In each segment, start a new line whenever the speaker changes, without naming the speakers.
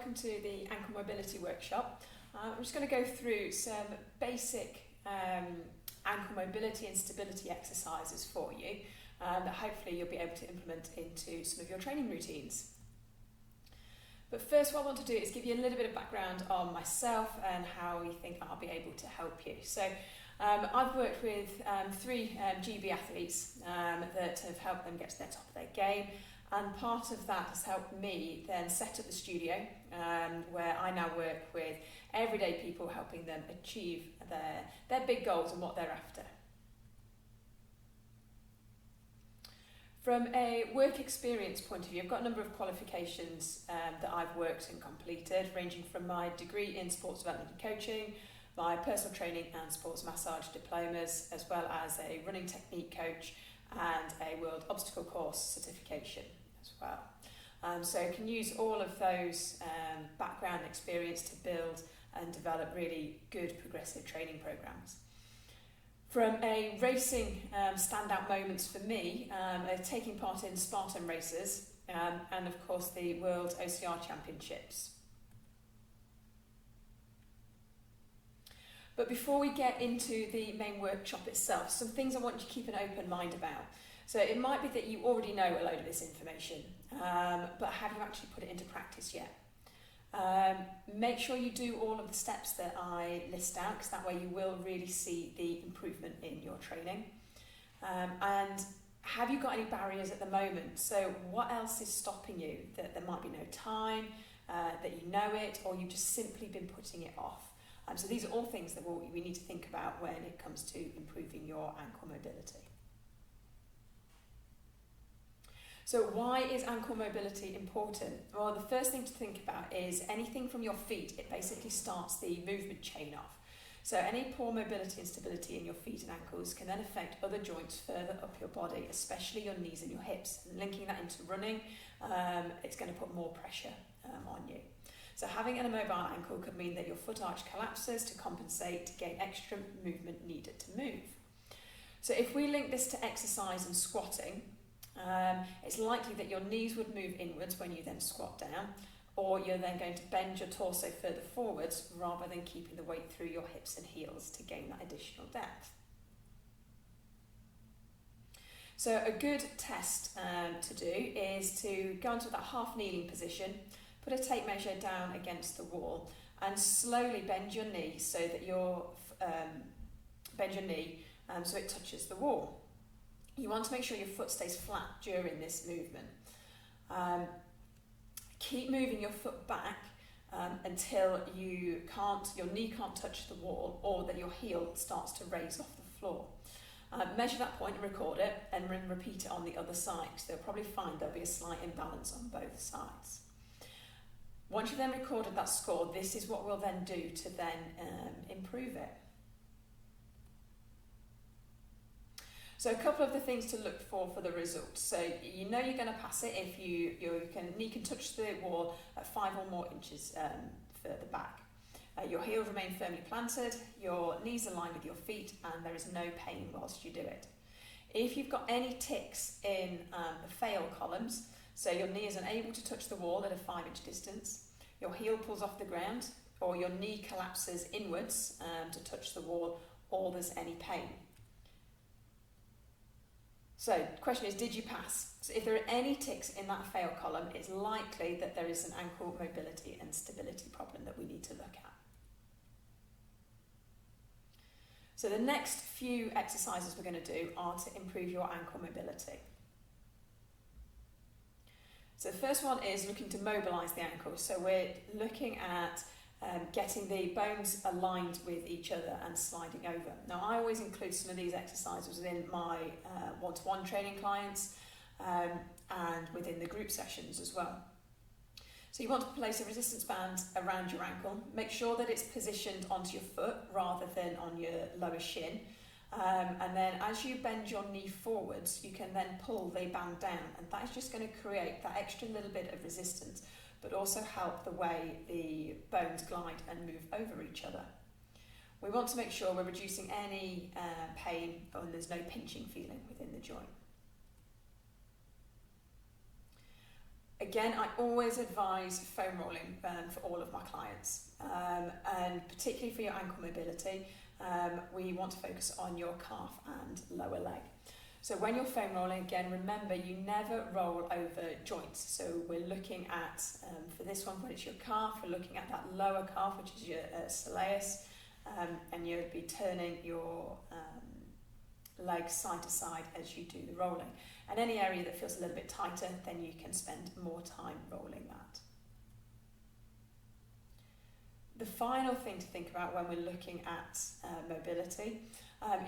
welcome to the ankle mobility workshop. I'm just going to go through some basic ankle mobility and stability exercises for you that hopefully you'll be able to implement into some of your training routines. But first, what I want to do is give you a little bit of background on myself and how we think I'll be able to help you. So I've worked with three GB athletes that have helped them get to the top of their game, and part of that has helped me then set up the studio where I now work with everyday people, helping them achieve their big goals and what they're after. From a work experience point of view, I've got a number of qualifications that I've worked and completed, ranging from my degree in sports development and coaching, my personal training and sports massage diplomas, as well as a running technique coach and a world obstacle course certification as well. So I can use all of those background experience to build and develop really good progressive training programs. From a racing standout moments for me, taking part in Spartan races and of course the World OCR Championships. But before we get into the main workshop itself, some things I want you to keep an open mind about. So it might be that you already know a load of this information, but have you actually put it into practice yet? Make sure you do all of the steps that I list out, because that way you will really see the improvement in your training. And have you got any barriers at the moment? So what else is stopping you? That there might be no time, that you know it, or you've just simply been putting it off. So these are all things that we need to think about when it comes to improving your ankle mobility. So why is ankle mobility important? Well, the first thing to think about is anything from your feet. It basically starts the movement chain off. So any poor mobility and stability in your feet and ankles can then affect other joints further up your body, especially your knees and your hips. And linking that into running, it's going to put more pressure on you. So having an immobile ankle could mean that your foot arch collapses to compensate to gain extra movement needed to move. So if we link this to exercise and squatting, it's likely that your knees would move inwards when you then squat down, or you're then going to bend your torso further forwards rather than keeping the weight through your hips and heels to gain that additional depth. So a good test to do is to go into that half kneeling position, put a tape measure down against the wall and slowly bend your knee so that so it touches the wall. You want to make sure your foot stays flat during this movement. Keep moving your foot back until your knee can't touch the wall, or that your heel starts to raise off the floor. Measure that point and record it, and then repeat it on the other side, because they'll probably find there'll be a slight imbalance on both sides. Once you've then recorded that score, this is what we'll then do to then improve it. So a couple of the things to look for the results. So you know you're going to pass it if your knee can touch the wall at 5 or more inches further back. Your heel remain firmly planted, your knees align with your feet, and there is no pain whilst you do it. If you've got any ticks in the fail columns, so your knee is unable to touch the wall at a 5-inch distance, your heel pulls off the ground, or your knee collapses inwards to touch the wall, or there's any pain. So the question is, did you pass? So if there are any ticks in that fail column, it's likely that there is an ankle mobility and stability problem that we need to look at. So the next few exercises we're going to do are to improve your ankle mobility. So the first one is looking to mobilise the ankle. So we're looking at getting the bones aligned with each other and sliding over. Now I always include some of these exercises within my one-to-one training clients and within the group sessions as well. So you want to place a resistance band around your ankle. Make sure that it's positioned onto your foot rather than on your lower shin. And then as you bend your knee forwards, you can then pull the band down, and that is just going to create that extra little bit of resistance, but also help the way the bones glide and move over each other. We want to make sure we're reducing any pain and there's no pinching feeling within the joint. Again, I always advise foam rolling for all of my clients, and particularly for your ankle mobility, we want to focus on your calf and lower leg. So when you're foam rolling, again, remember you never roll over joints. So we're looking at, for this one, when it's your calf, we're looking at that lower calf, which is your soleus, and you'll be turning your leg side to side as you do the rolling. And any area that feels a little bit tighter, then you can spend more time rolling that. The final thing to think about when we're looking at mobility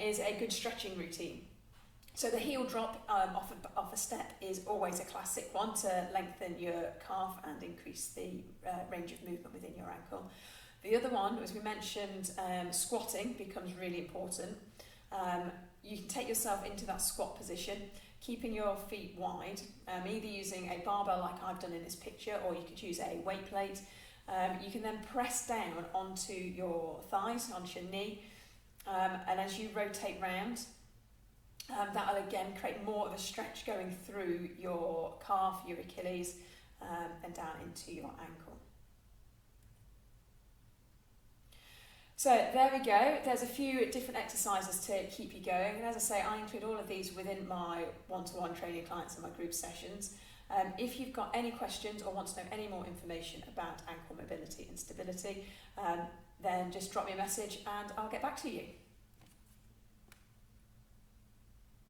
is a good stretching routine. So the heel drop off a step is always a classic one to lengthen your calf and increase the range of movement within your ankle. The other one, as we mentioned, squatting becomes really important. You can take yourself into that squat position, keeping your feet wide, either using a barbell like I've done in this picture, or you could use a weight plate. You can then press down onto your thighs, onto your knee, and as you rotate round, that will again create more of a stretch going through your calf, your Achilles, and down into your ankle. So there we go. There's a few different exercises to keep you going. And as I say, I include all of these within my one-to-one training clients and my group sessions. If you've got any questions or want to know any more information about ankle mobility and stability, then just drop me a message and I'll get back to you.